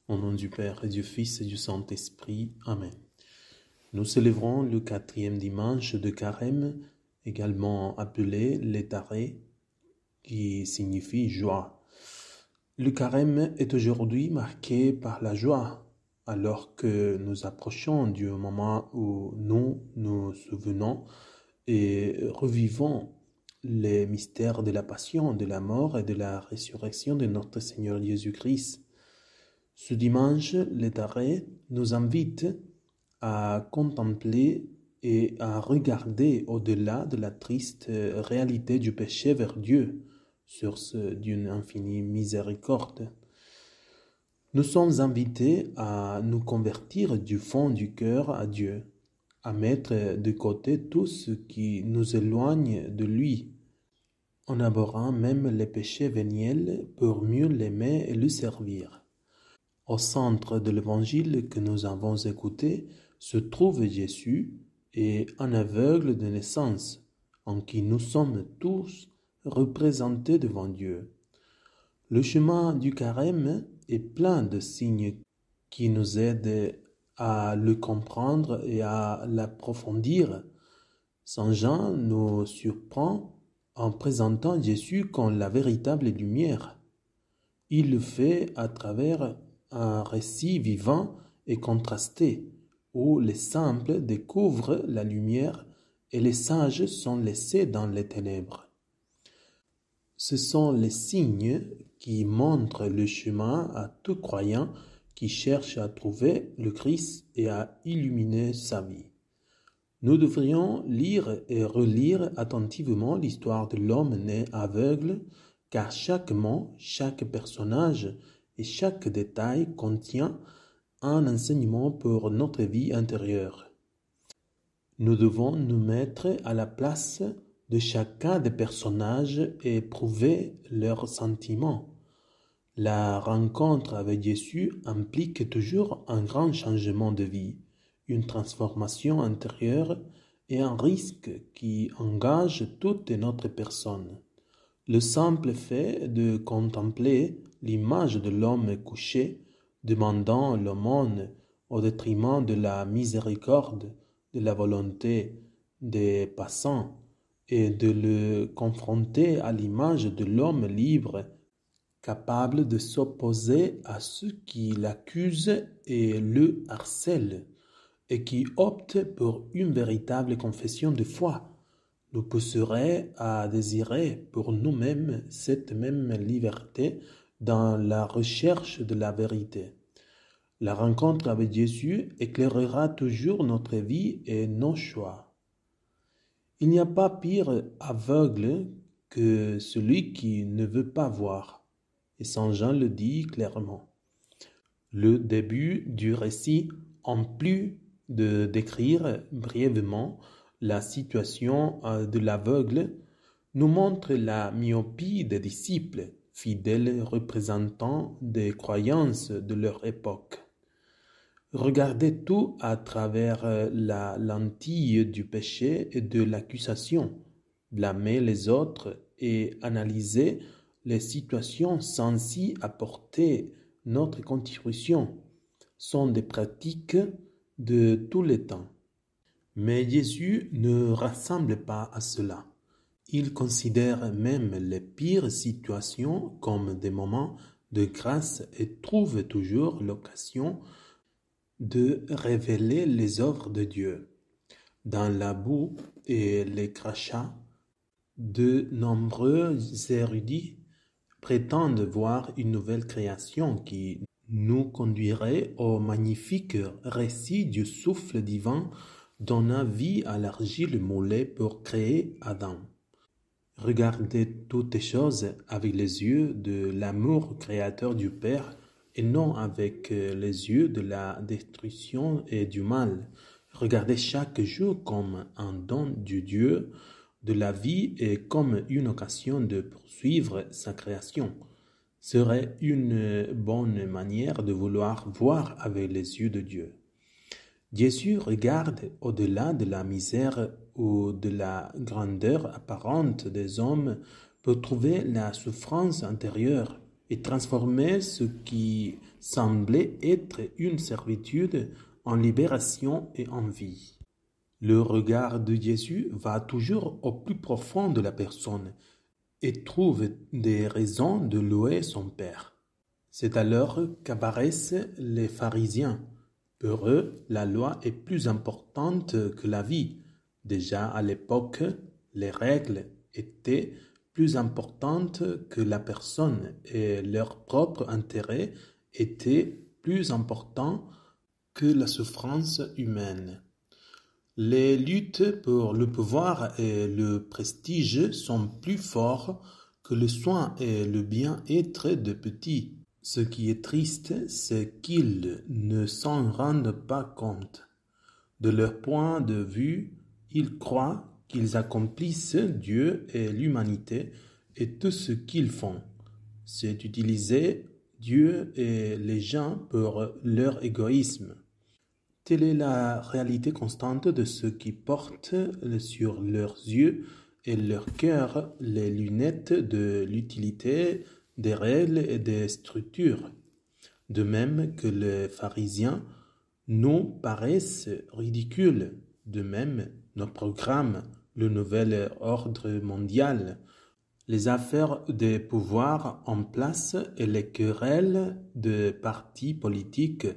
Au nom du Père et du Fils et du Saint-Esprit. Amen. Nous célébrons le 4e dimanche de Carême, également appelé l'Étaré, qui signifie joie. Le Carême est aujourd'hui marqué par la joie, alors que nous approchons du moment où nous nous souvenons et revivons les mystères de la passion, de la mort et de la résurrection de notre Seigneur Jésus-Christ. Ce dimanche, l'Étaré nous invite à contempler et à regarder au-delà de la triste réalité du péché vers Dieu, source d'une infinie miséricorde. Nous sommes invités à nous convertir du fond du cœur à Dieu, à mettre de côté tout ce qui nous éloigne de lui, en abhorrant même les péchés véniels pour mieux l'aimer et le servir. Au centre de l'évangile que nous avons écouté se trouve Jésus et un aveugle de naissance, en qui nous sommes tous représentés devant Dieu. Le chemin du Carême est plein de signes qui nous aident à le comprendre et à l'approfondir. Saint Jean nous surprend en présentant Jésus comme la véritable lumière. Il le fait à travers un récit vivant et contrasté, où les simples découvrent la lumière et les sages sont laissés dans les ténèbres. Ce sont les signes qui montrent le chemin à tout croyant qui cherche à trouver le Christ et à illuminer sa vie. Nous devrions lire et relire attentivement l'histoire de l'homme né aveugle, car chaque mot, chaque personnage et chaque détail contient un enseignement pour notre vie intérieure. Nous devons nous mettre à la place de chacun des personnages et éprouver leurs sentiments. La rencontre avec Jésus implique toujours un grand changement de vie, une transformation intérieure et un risque qui engage toute notre personne. Le simple fait de contempler l'image de l'homme couché, demandant l'aumône au détriment de la miséricorde, de la volonté des passants, et de le confronter à l'image de l'homme libre, capable de s'opposer à ceux qui l'accusent et le harcèlent, et qui opte pour une véritable confession de foi, nous pousserait à désirer pour nous-mêmes cette même liberté dans la recherche de la vérité. La rencontre avec Jésus éclairera toujours notre vie et nos choix. Il n'y a pas pire aveugle que celui qui ne veut pas voir, et Saint Jean le dit clairement. Le début du récit, en plus de décrire brièvement la situation de l'aveugle, nous montre la myopie des disciples, fidèles représentants des croyances de leur époque. Regarder tout à travers la lentille du péché et de l'accusation, blâmer les autres et analyser les situations sans y apporter notre contribution sont des pratiques de tous les temps. Mais Jésus ne rassemble pas à cela. Il considère même les pires situations comme des moments de grâce et trouve toujours l'occasion de révéler les œuvres de Dieu. Dans la boue et les crachats, de nombreux érudits prétendent voir une nouvelle création qui nous conduirait au magnifique récit du souffle divin donna vie à l'argile moulée pour créer Adam. Regardez toutes choses avec les yeux de l'amour créateur du Père et non avec les yeux de la destruction et du mal. Regardez chaque jour comme un don du Dieu de la vie et comme une occasion de poursuivre sa création. Serait une bonne manière de vouloir voir avec les yeux de Dieu. Jésus regarde au-delà de la misère ou de la grandeur apparente des hommes pour trouver la souffrance intérieure et transformer ce qui semblait être une servitude en libération et en vie. Le regard de Jésus va toujours au plus profond de la personne et trouve des raisons de louer son Père. C'est alors qu'apparaissent les pharisiens. Pour eux, la loi est plus importante que la vie. Déjà à l'époque, les règles étaient plus importantes que la personne et leur propre intérêt était plus important que la souffrance humaine. Les luttes pour le pouvoir et le prestige sont plus forts que le soin et le bien-être de petits. Ce qui est triste, c'est qu'ils ne s'en rendent pas compte. De leur point de vue, ils croient qu'ils accomplissent Dieu et l'humanité et tout ce qu'ils font. C'est utiliser Dieu et les gens pour leur égoïsme. Telle est la réalité constante de ceux qui portent sur leurs yeux et leur cœur les lunettes de l'utilité des règles et des structures. De même que les pharisiens nous paraissent ridicules, de même nos programmes, le nouvel ordre mondial, les affaires de pouvoir en place et les querelles de partis politiques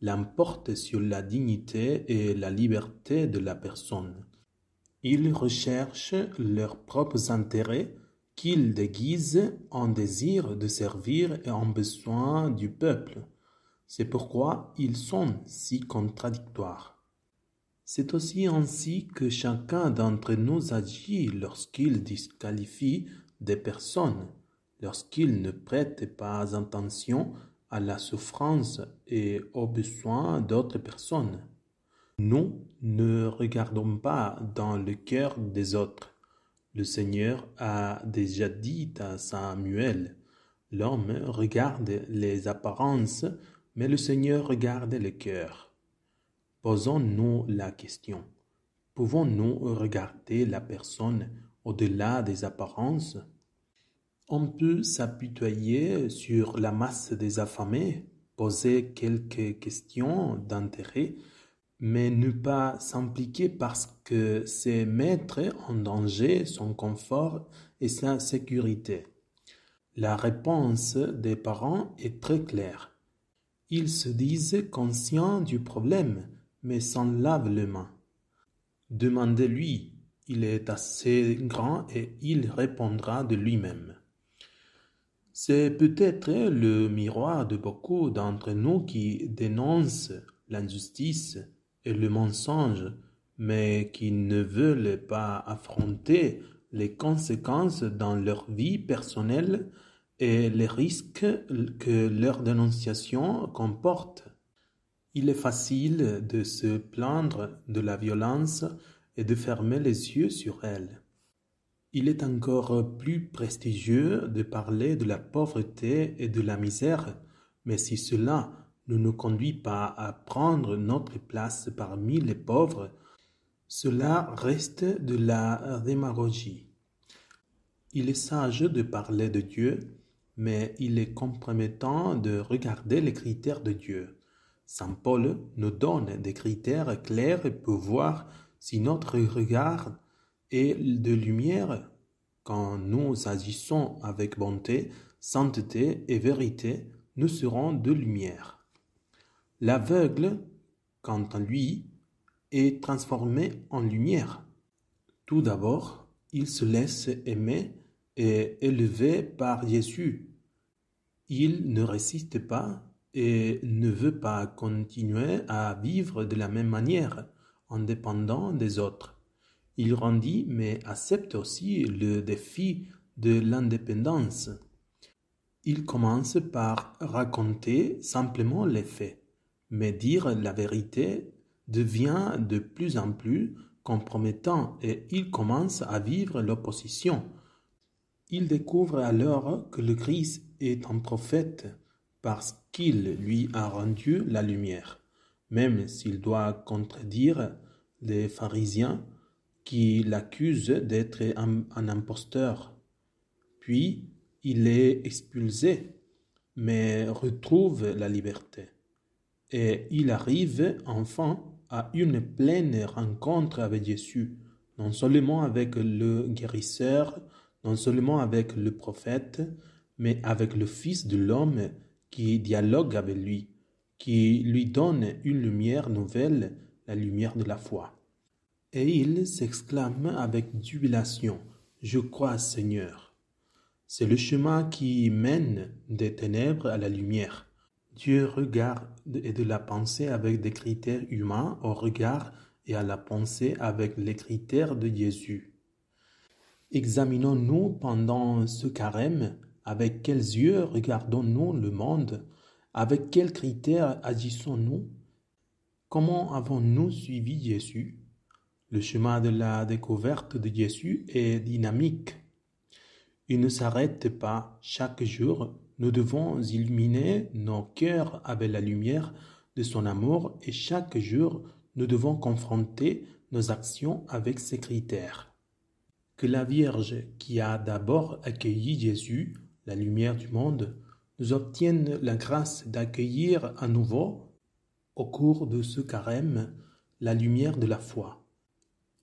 l'emportent sur la dignité et la liberté de la personne. Ils recherchent leurs propres intérêts qu'ils déguisent en désir de servir et en besoin du peuple. C'est pourquoi ils sont si contradictoires. C'est aussi ainsi que chacun d'entre nous agit lorsqu'il disqualifie des personnes, lorsqu'il ne prête pas attention à la souffrance et aux besoins d'autres personnes. Nous ne regardons pas dans le cœur des autres. Le Seigneur a déjà dit à Samuel, « L'homme regarde les apparences, mais le Seigneur regarde le cœur. » Posons-nous la question, pouvons-nous regarder la personne au-delà des apparences? On peut s'apitoyer sur la masse des affamés, poser quelques questions d'intérêt, mais ne pas s'impliquer parce que c'est mettre en danger son confort et sa sécurité. La réponse des parents est très claire. Ils se disent conscients du problème, mais s'en lavent les mains. Demandez-lui, il est assez grand et il répondra de lui-même. C'est peut-être le miroir de beaucoup d'entre nous qui dénoncent l'injustice et le mensonge, mais qui ne veulent pas affronter les conséquences dans leur vie personnelle et les risques que leur dénonciation comporte. Il est facile de se plaindre de la violence et de fermer les yeux sur elle. Il est encore plus prestigieux de parler de la pauvreté et de la misère, mais si cela ne nous conduit pas à prendre notre place parmi les pauvres, cela reste de la démagogie. Il est sage de parler de Dieu, mais il est compromettant de regarder les critères de Dieu. Saint Paul nous donne des critères clairs pour voir si notre regard est de lumière quand nous agissons avec bonté, sainteté et vérité, nous serons de lumière. L'aveugle, quant à lui, est transformé en lumière. Tout d'abord, il se laisse aimer et élever par Jésus. Il ne résiste pas et ne veut pas continuer à vivre de la même manière, indépendant des autres. Il grandit mais accepte aussi le défi de l'indépendance. Il commence par raconter simplement les faits, mais dire la vérité devient de plus en plus compromettant et il commence à vivre l'opposition. Il découvre alors que le Christ est un prophète parce qu'il lui a rendu la lumière, même s'il doit contredire les pharisiens qui l'accusent d'être un imposteur. Puis il est expulsé mais retrouve la liberté. Et il arrive enfin à une pleine rencontre avec Jésus, non seulement avec le guérisseur, non seulement avec le prophète, mais avec le Fils de l'homme qui dialogue avec lui, qui lui donne une lumière nouvelle, la lumière de la foi. Et il s'exclame avec jubilation, « Je crois, Seigneur ». C'est le chemin qui mène des ténèbres à la lumière. Dieu regarde et de la pensée avec des critères humains au regard et à la pensée avec les critères de Jésus. Examinons-nous pendant ce carême avec quels yeux regardons-nous le monde, avec quels critères agissons-nous, comment avons-nous suivi Jésus. Le chemin de la découverte de Jésus est dynamique. Il ne s'arrête pas. Chaque jour, nous devons illuminer nos cœurs avec la lumière de son amour et chaque jour, nous devons confronter nos actions avec ces critères. Que la Vierge qui a d'abord accueilli Jésus, la lumière du monde, nous obtienne la grâce d'accueillir à nouveau, au cours de ce carême, la lumière de la foi,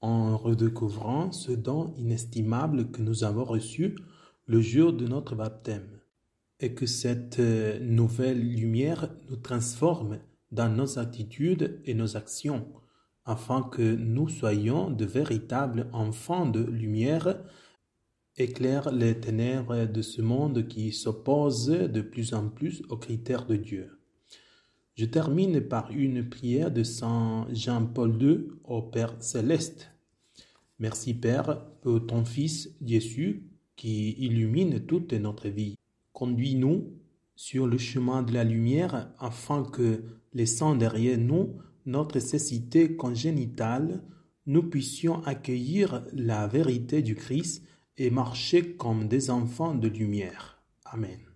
en redécouvrant ce don inestimable que nous avons reçu le jour de notre baptême, et que cette nouvelle lumière nous transforme dans nos attitudes et nos actions, afin que nous soyons de véritables enfants de lumière, éclaire les ténèbres de ce monde qui s'oppose de plus en plus aux critères de Dieu. Je termine par une prière de Saint Jean-Paul II au Père Céleste. Merci Père pour ton Fils Jésus qui illumine toute notre vie. Conduis-nous sur le chemin de la lumière afin que, laissant derrière nous notre cécité congénitale, nous puissions accueillir la vérité du Christ et marcher comme des enfants de lumière. Amen.